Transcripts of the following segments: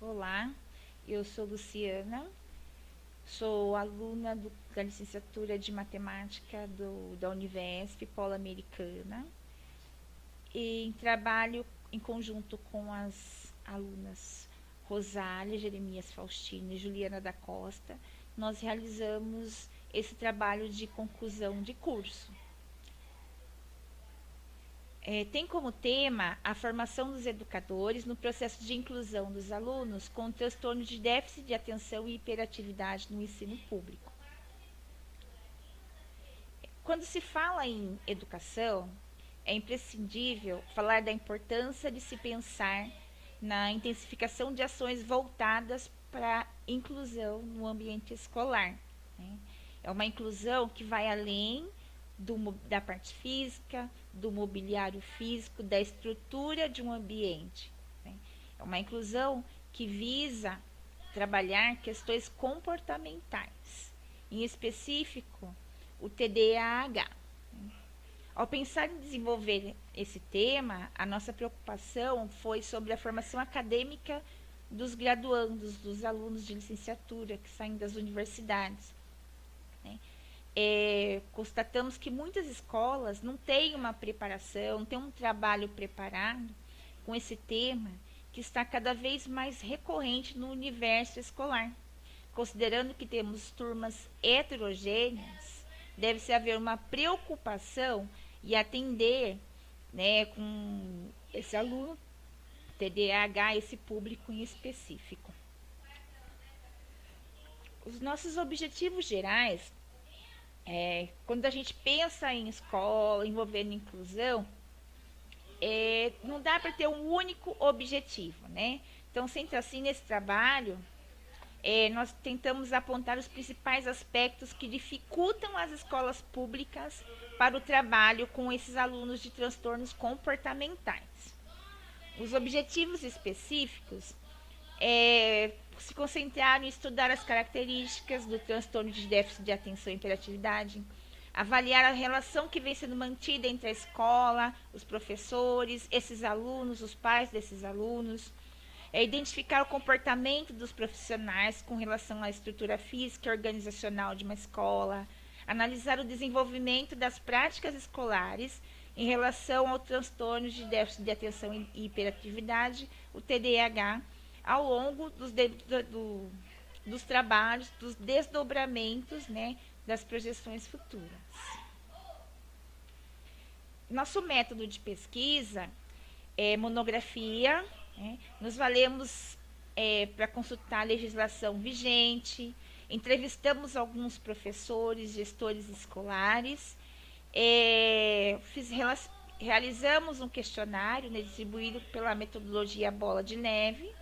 Olá, eu sou Luciana, sou aluna da licenciatura de Matemática da Univesp, Polo Americana, e trabalho em conjunto com as alunas Rosália, Jeremias Faustino e Juliana da Costa. Nós realizamos esse trabalho de conclusão de curso. Tem como tema a formação dos educadores no processo de inclusão dos alunos com transtorno de déficit de atenção e hiperatividade no ensino público. Quando se fala em educação, é imprescindível falar da importância de se pensar na intensificação de ações voltadas para a inclusão no ambiente escolar, né? É uma inclusão que vai além da parte física, do mobiliário físico, da estrutura de um ambiente, né? É uma inclusão que visa trabalhar questões comportamentais, em específico o TDAH. Ao pensar em desenvolver esse tema, a nossa preocupação foi sobre a formação acadêmica dos graduandos, dos alunos de licenciatura que saem das universidades, né? Constatamos que muitas escolas não têm uma preparação, não têm um trabalho preparado com esse tema que está cada vez mais recorrente no universo escolar. Considerando que temos turmas heterogêneas, deve-se haver uma preocupação e atender, né, com esse aluno TDAH, esse público em específico. Os nossos objetivos gerais, quando a gente pensa em escola, envolvendo inclusão, não dá para ter um único objetivo, né? Então, sendo assim, nesse trabalho, nós tentamos apontar os principais aspectos que dificultam as escolas públicas para o trabalho com esses alunos de transtornos comportamentais. Os objetivos específicos se concentraram em estudar as características do transtorno de déficit de atenção e hiperatividade, avaliar a relação que vem sendo mantida entre a escola, os professores, esses alunos, os pais desses alunos, identificar o comportamento dos profissionais com relação à estrutura física e organizacional de uma escola, analisar o desenvolvimento das práticas escolares em relação ao transtorno de déficit de atenção e hiperatividade, o TDAH, ao longo dos trabalhos, dos desdobramentos, né, das projeções futuras. Nosso método de pesquisa é monografia, né? Nos valemos para consultar a legislação vigente, entrevistamos alguns professores, gestores escolares, realizamos um questionário, né, distribuído pela metodologia Bola de Neve,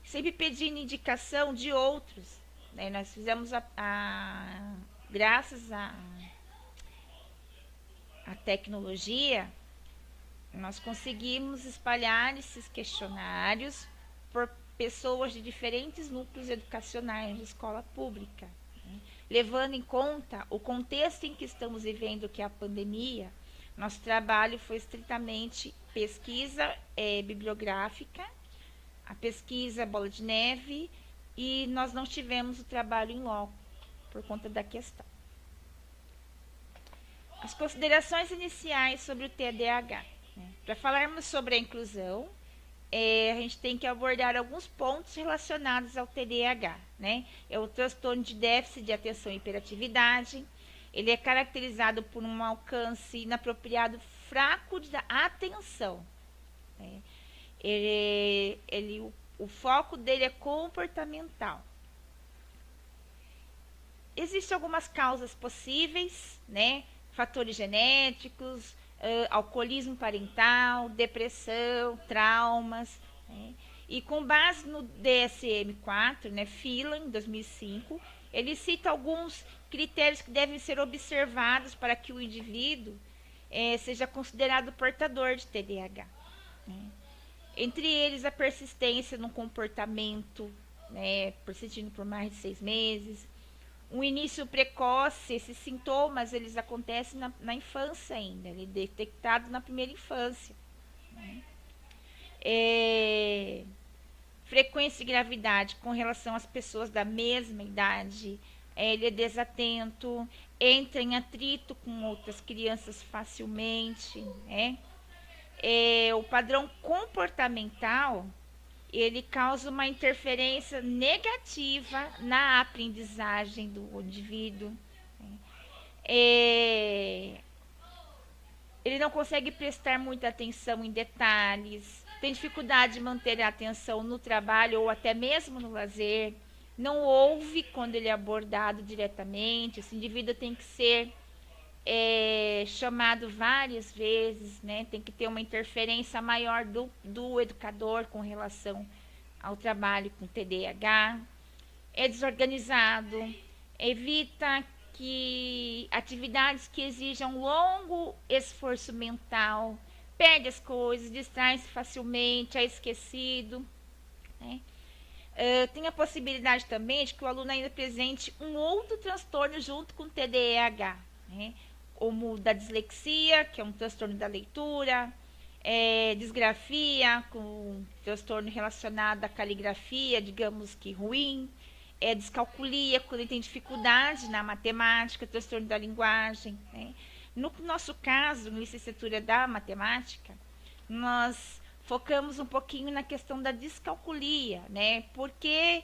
sempre pedindo indicação de outros, né? Nós fizemos graças à tecnologia, nós conseguimos espalhar esses questionários por pessoas de diferentes núcleos educacionais de escola pública, né? Levando em conta o contexto em que estamos vivendo, que é a pandemia. Nosso trabalho foi estritamente pesquisa bibliográfica, a pesquisa Bola de Neve, e nós não tivemos o trabalho em loco por conta da questão. As considerações iniciais sobre o TDAH. Para falarmos sobre a inclusão, a gente tem que abordar alguns pontos relacionados ao TDAH, né? É o transtorno de déficit de atenção e hiperatividade. Ele é caracterizado por um alcance inapropriado fraco da atenção, né? O foco dele é comportamental. Existem algumas causas possíveis, né? Fatores genéticos, alcoolismo parental, depressão, traumas, né? E com base no DSM-4, né, Phelan, em 2005, ele cita alguns critérios que devem ser observados para que o indivíduo seja considerado portador de TDAH, né? Entre eles, a persistência no comportamento, né, persistindo por mais de 6 meses, um início precoce. Esses sintomas eles acontecem na infância ainda, ele é detectado na primeira infância, né? frequência e gravidade com relação às pessoas da mesma idade, ele é desatento, entra em atrito com outras crianças facilmente, né? O padrão comportamental, ele causa uma interferência negativa na aprendizagem do indivíduo. É, ele não consegue prestar muita atenção em detalhes, tem dificuldade de manter a atenção no trabalho ou até mesmo no lazer, não ouve quando ele é abordado diretamente, esse indivíduo tem que ser chamado várias vezes, né? Tem que ter uma interferência maior do educador com relação ao trabalho com TDAH, é desorganizado, evita que atividades que exijam longo esforço mental, perde as coisas, distrai-se facilmente, é esquecido, né? Tem a possibilidade também de que o aluno ainda apresente um outro transtorno junto com o TDAH, né? Como da dislexia, que é um transtorno da leitura, disgrafia, com transtorno relacionado à caligrafia, digamos que ruim, descalculia, quando ele tem dificuldade na matemática, transtorno da linguagem, né? No nosso caso, na licenciatura da matemática, nós focamos um pouquinho na questão da descalculia, né? Por que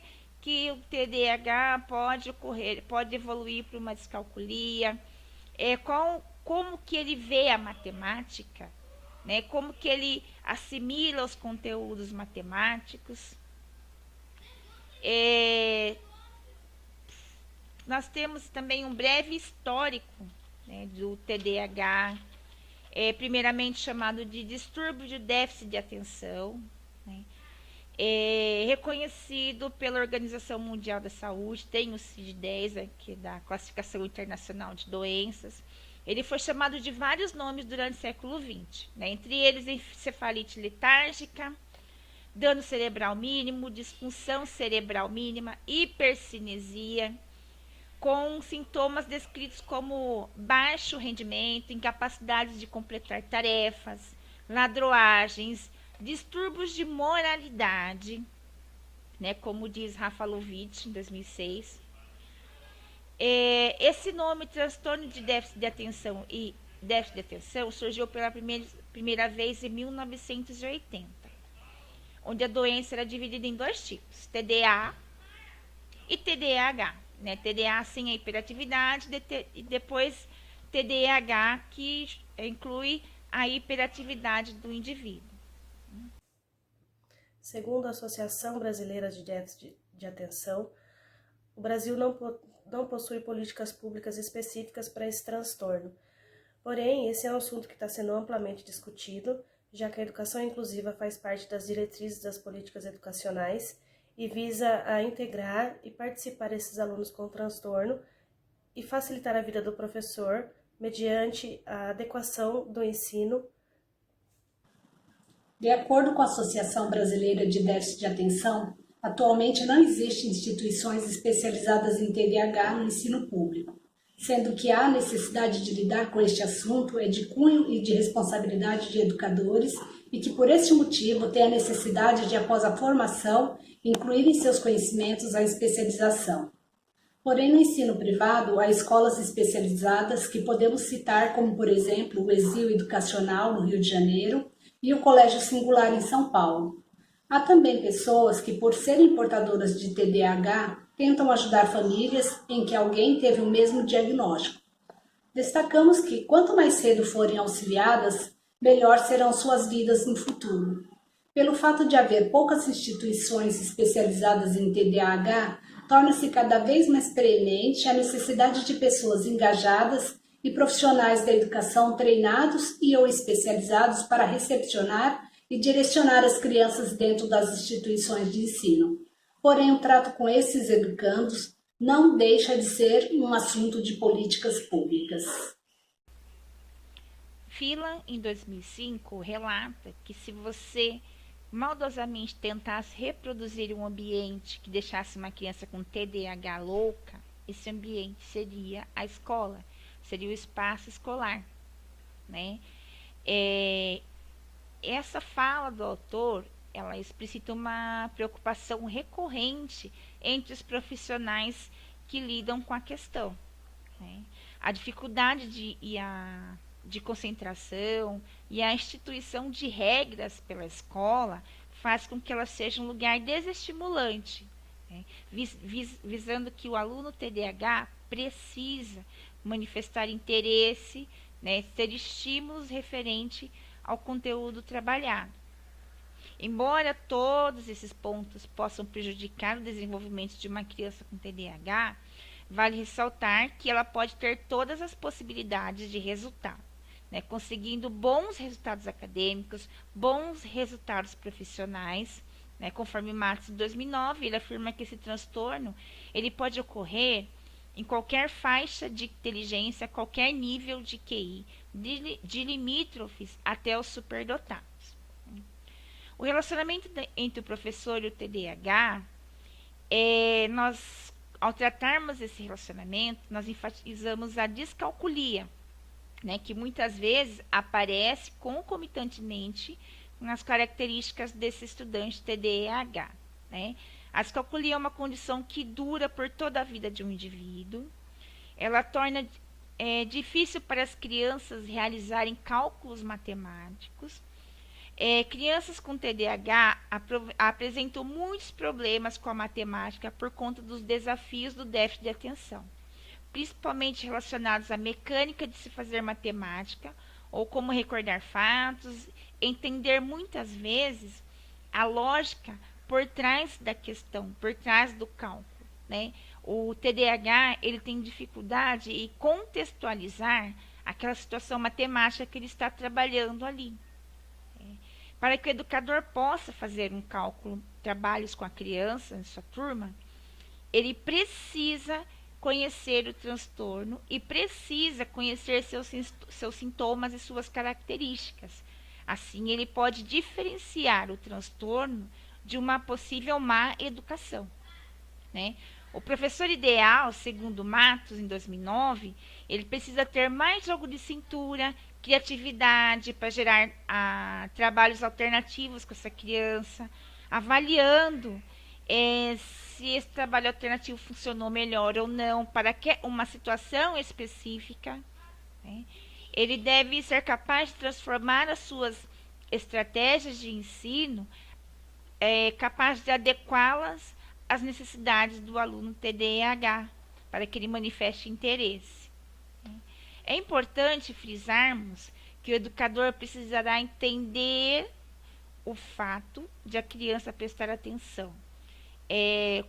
o TDAH pode evoluir para uma descalculia? Como que ele vê a matemática, né? Como que ele assimila os conteúdos matemáticos. Nós temos também um breve histórico, né, do TDAH, primeiramente chamado de distúrbio de déficit de atenção, né? Reconhecido pela Organização Mundial da Saúde, tem o CID-10, que é da Classificação Internacional de Doenças. Ele foi chamado de vários nomes durante o século XX, né? Entre eles encefalite letárgica, dano cerebral mínimo, disfunção cerebral mínima, hipercinesia, com sintomas descritos como baixo rendimento, incapacidade de completar tarefas, ladroagens, distúrbios de moralidade, né, como diz Rafa Lovitch, em 2006. Esse nome, transtorno de déficit de atenção e déficit de atenção, surgiu pela primeira vez em 1980, onde a doença era dividida em dois tipos, TDA e TDAH. Né? TDA sem a hiperatividade e depois TDAH, que inclui a hiperatividade do indivíduo. Segundo a Associação Brasileira de Déficit de Atenção, o Brasil não possui políticas públicas específicas para esse transtorno. Porém, esse é um assunto que está sendo amplamente discutido, já que a educação inclusiva faz parte das diretrizes das políticas educacionais e visa a integrar e participar esses alunos com transtorno e facilitar a vida do professor mediante a adequação do ensino. De acordo com a Associação Brasileira de Déficit de Atenção, atualmente não existem instituições especializadas em TDAH no ensino público, sendo que a necessidade de lidar com este assunto é de cunho e de responsabilidade de educadores e que, por este motivo, tem a necessidade de, após a formação, incluir em seus conhecimentos a especialização. Porém, no ensino privado, há escolas especializadas que podemos citar como, por exemplo, o Exil Educacional, no Rio de Janeiro, e o Colégio Singular, em São Paulo. Há também pessoas que, por serem portadoras de TDAH, tentam ajudar famílias em que alguém teve o mesmo diagnóstico. Destacamos que, quanto mais cedo forem auxiliadas, melhor serão suas vidas no futuro. Pelo fato de haver poucas instituições especializadas em TDAH, torna-se cada vez mais premente a necessidade de pessoas engajadas e profissionais da educação treinados e ou especializados para recepcionar e direcionar as crianças dentro das instituições de ensino. Porém, o trato com esses educandos não deixa de ser um assunto de políticas públicas. Phelan, em 2005, relata que se você maldosamente tentasse reproduzir um ambiente que deixasse uma criança com TDAH louca, esse ambiente seria a escola, seria o espaço escolar, né? Essa fala do autor ela explicita uma preocupação recorrente entre os profissionais que lidam com a questão, né? A dificuldade de concentração e a instituição de regras pela escola faz com que ela seja um lugar desestimulante, né? Visando que o aluno TDAH precisa manifestar interesse, né, ter estímulos referente ao conteúdo trabalhado. Embora todos esses pontos possam prejudicar o desenvolvimento de uma criança com TDAH, vale ressaltar que ela pode ter todas as possibilidades de resultado, né, conseguindo bons resultados acadêmicos, bons resultados profissionais, né, conforme Matos, em 2009, ele afirma que esse transtorno ele pode ocorrer em qualquer faixa de inteligência, qualquer nível de QI, de limítrofes até os superdotados. O relacionamento entre o professor e o TDAH, ao tratarmos esse relacionamento, nós enfatizamos a descalculia, né, que muitas vezes aparece concomitantemente nas características desse estudante TDAH, né? A descalculia é uma condição que dura por toda a vida de um indivíduo. Ela torna difícil para as crianças realizarem cálculos matemáticos. Crianças com TDAH apresentam muitos problemas com a matemática por conta dos desafios do déficit de atenção, principalmente relacionados à mecânica de se fazer matemática, ou como recordar fatos, entender muitas vezes a lógica por trás da questão, por trás do cálculo, né? O TDAH ele tem dificuldade em contextualizar aquela situação matemática que ele está trabalhando ali. Para que o educador possa fazer um cálculo, trabalhos com a criança, em sua turma, ele precisa conhecer o transtorno e precisa conhecer seus sintomas e suas características. Assim, ele pode diferenciar o transtorno de uma possível má educação, né? O professor ideal, segundo Matos, em 2009, ele precisa ter mais jogo de cintura, criatividade para gerar trabalhos alternativos com essa criança, avaliando se esse trabalho alternativo funcionou melhor ou não para uma situação específica, né? Ele deve ser capaz de transformar as suas estratégias de ensino, capaz de adequá-las às necessidades do aluno TDAH, para que ele manifeste interesse. É importante frisarmos que o educador precisará entender o fato de a criança prestar atenção,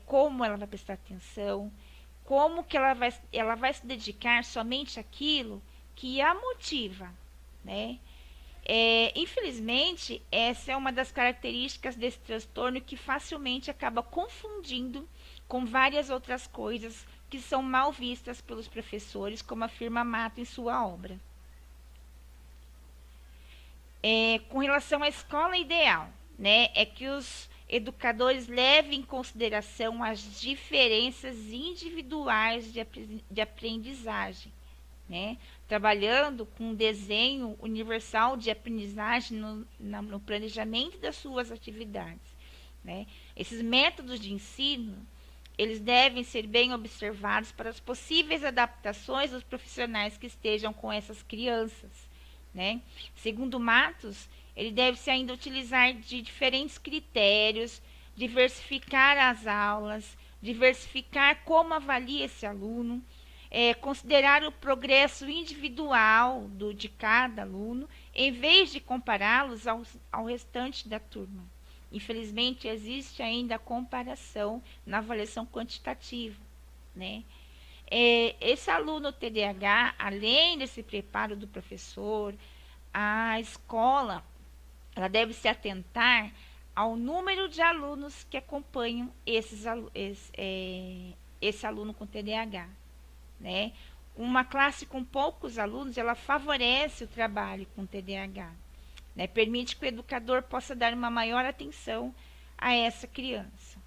como ela vai prestar atenção, como que ela vai se dedicar somente àquilo que a motiva, né? Infelizmente, essa é uma das características desse transtorno que facilmente acaba confundindo com várias outras coisas que são mal vistas pelos professores, como afirma Mato em sua obra. Com relação à escola ideal, né, é que os educadores levem em consideração as diferenças individuais de aprendizagem, né, trabalhando com um desenho universal de aprendizagem no planejamento das suas atividades, né. Esses métodos de ensino, eles devem ser bem observados para as possíveis adaptações dos profissionais que estejam com essas crianças, né. Segundo Matos, ele deve-se ainda utilizar de diferentes critérios, diversificar as aulas, diversificar como avalia esse aluno, considerar o progresso individual de cada aluno, em vez de compará-los ao restante da turma. Infelizmente, existe ainda a comparação na avaliação quantitativa, né? Esse aluno TDAH, além desse preparo do professor, a escola ela deve se atentar ao número de alunos que acompanham esse aluno com TDAH, né? Uma classe com poucos alunos, ela favorece o trabalho com TDAH, né? Permite que o educador possa dar uma maior atenção a essa criança,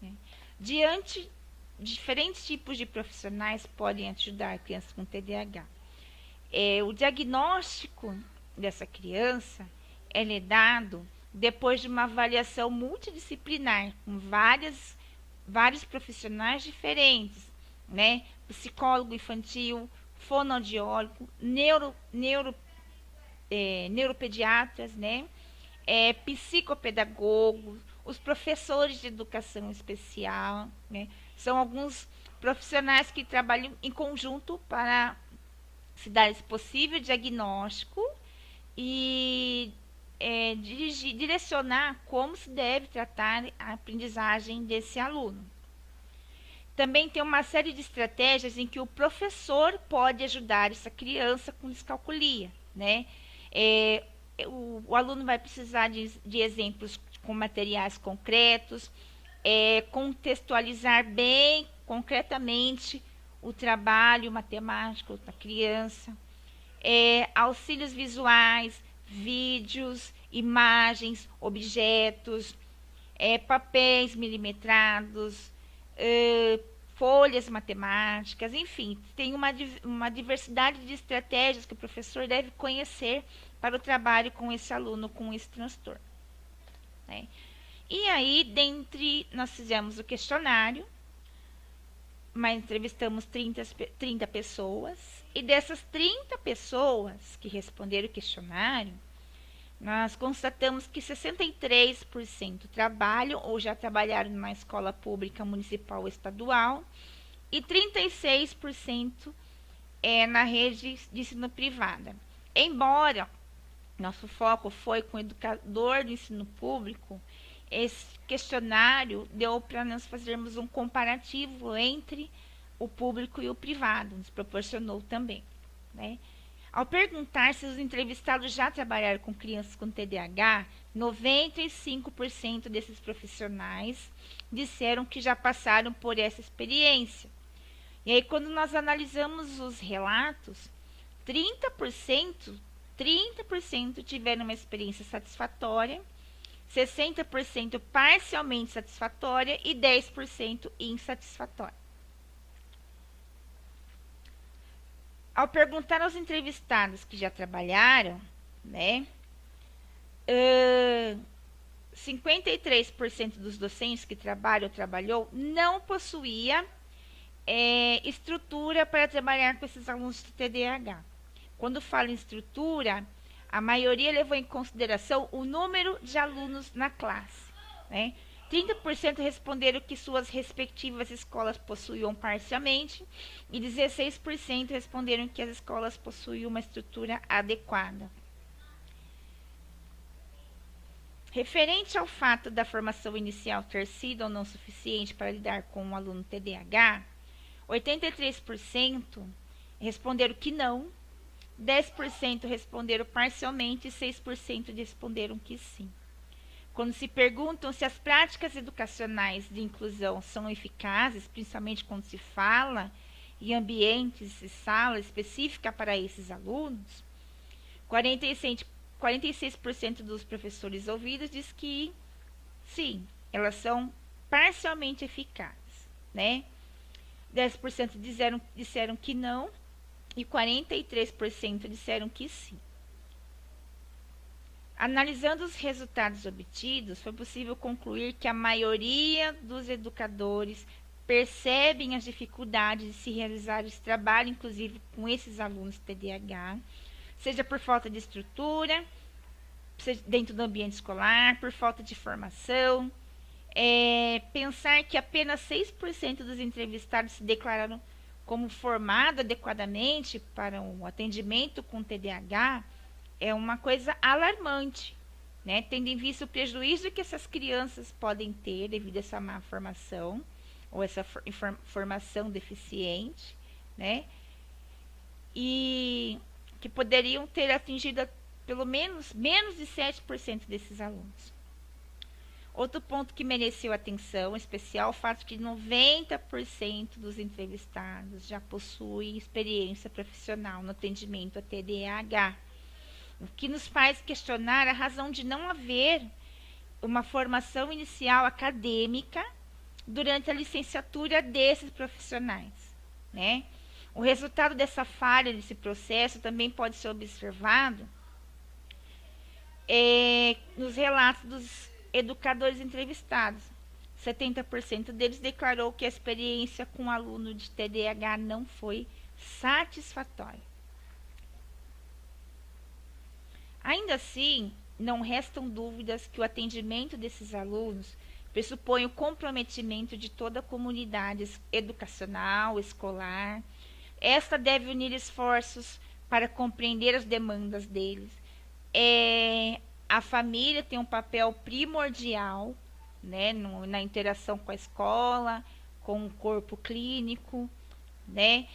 né? Diferentes tipos de profissionais podem ajudar crianças com TDAH. O diagnóstico dessa criança é dado depois de uma avaliação multidisciplinar, com vários profissionais diferentes, né? Psicólogo infantil, fonoaudiólogo, neuropediatras, né? Psicopedagogos, os professores de educação especial, né? São alguns profissionais que trabalham em conjunto para se dar esse possível diagnóstico e direcionar como se deve tratar a aprendizagem desse aluno. Também tem uma série de estratégias em que o professor pode ajudar essa criança com descalculia, né? O aluno vai precisar de exemplos com materiais concretos, contextualizar bem concretamente o trabalho matemático da criança, auxílios visuais, vídeos, imagens, objetos, papéis milimetrados, folhas matemáticas, enfim, tem uma diversidade de estratégias que o professor deve conhecer para o trabalho com esse aluno com esse transtorno, né? E aí, nós fizemos o questionário, mas entrevistamos 30 pessoas, e dessas 30 pessoas que responderam o questionário, nós constatamos que 63% trabalham ou já trabalharam numa escola pública municipal ou estadual, e 36% na rede de ensino privada. Embora nosso foco foi com o educador do ensino público, esse questionário deu para nós fazermos um comparativo entre o público e o privado, nos proporcionou também, né? Ao perguntar se os entrevistados já trabalharam com crianças com TDAH, 95% desses profissionais disseram que já passaram por essa experiência. E aí, quando nós analisamos os relatos, 30% tiveram uma experiência satisfatória, 60% parcialmente satisfatória e 10% insatisfatória. Ao perguntar aos entrevistados que já trabalharam, né, 53% dos docentes que trabalhou não possuía estrutura para trabalhar com esses alunos de TDAH. Quando falo em estrutura, a maioria levou em consideração o número de alunos na classe, né? 30% responderam que suas respectivas escolas possuíam parcialmente e 16% responderam que as escolas possuíam uma estrutura adequada. Referente ao fato da formação inicial ter sido ou não suficiente para lidar com um aluno TDAH, 83% responderam que não, 10% responderam parcialmente e 6% responderam que sim. Quando se perguntam se as práticas educacionais de inclusão são eficazes, principalmente quando se fala em ambientes e sala específica para esses alunos, 46% dos professores ouvidos diz que sim, elas são parcialmente eficazes, né? 10% disseram que não e 43% disseram que sim. Analisando os resultados obtidos, foi possível concluir que a maioria dos educadores percebem as dificuldades de se realizar esse trabalho, inclusive com esses alunos TDAH, seja por falta de estrutura, seja dentro do ambiente escolar, por falta de formação. Pensar que apenas 6% dos entrevistados se declararam como formado adequadamente para o atendimento com TDAH é uma coisa alarmante, né? Tendo em vista o prejuízo que essas crianças podem ter devido a essa má formação ou essa formação deficiente, né? E que poderiam ter atingido pelo menos de 7% desses alunos. Outro ponto que mereceu atenção especial é o fato de que 90% dos entrevistados já possuem experiência profissional no atendimento a TDAH, o que nos faz questionar a razão de não haver uma formação inicial acadêmica durante a licenciatura desses profissionais, né? O resultado dessa falha desse processo também pode ser observado nos relatos dos educadores entrevistados, 70% deles declarou que a experiência com um aluno de TDAH não foi satisfatória. Ainda assim, não restam dúvidas que o atendimento desses alunos pressupõe o comprometimento de toda a comunidade educacional, escolar. Esta deve unir esforços para compreender as demandas deles. A família tem um papel primordial, né, na interação com a escola, com o corpo clínico, né?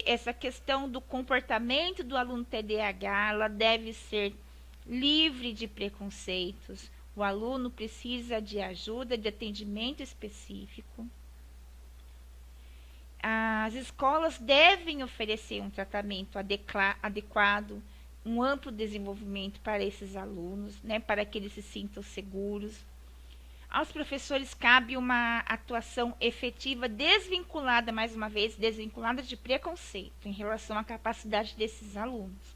Essa questão do comportamento do aluno TDAH, ela deve ser livre de preconceitos. O aluno precisa de ajuda, de atendimento específico. As escolas devem oferecer um tratamento adequado, um amplo desenvolvimento para esses alunos, né, para que eles se sintam seguros. Aos professores cabe uma atuação efetiva, desvinculada, mais uma vez, desvinculada de preconceito em relação à capacidade desses alunos.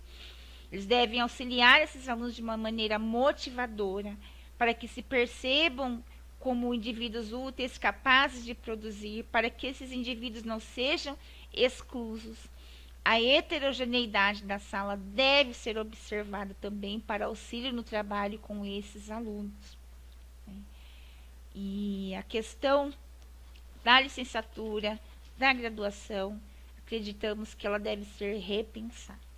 Eles devem auxiliar esses alunos de uma maneira motivadora, para que se percebam como indivíduos úteis, capazes de produzir, para que esses indivíduos não sejam exclusos. A heterogeneidade da sala deve ser observada também para auxílio no trabalho com esses alunos. E a questão da licenciatura, da graduação, acreditamos que ela deve ser repensada.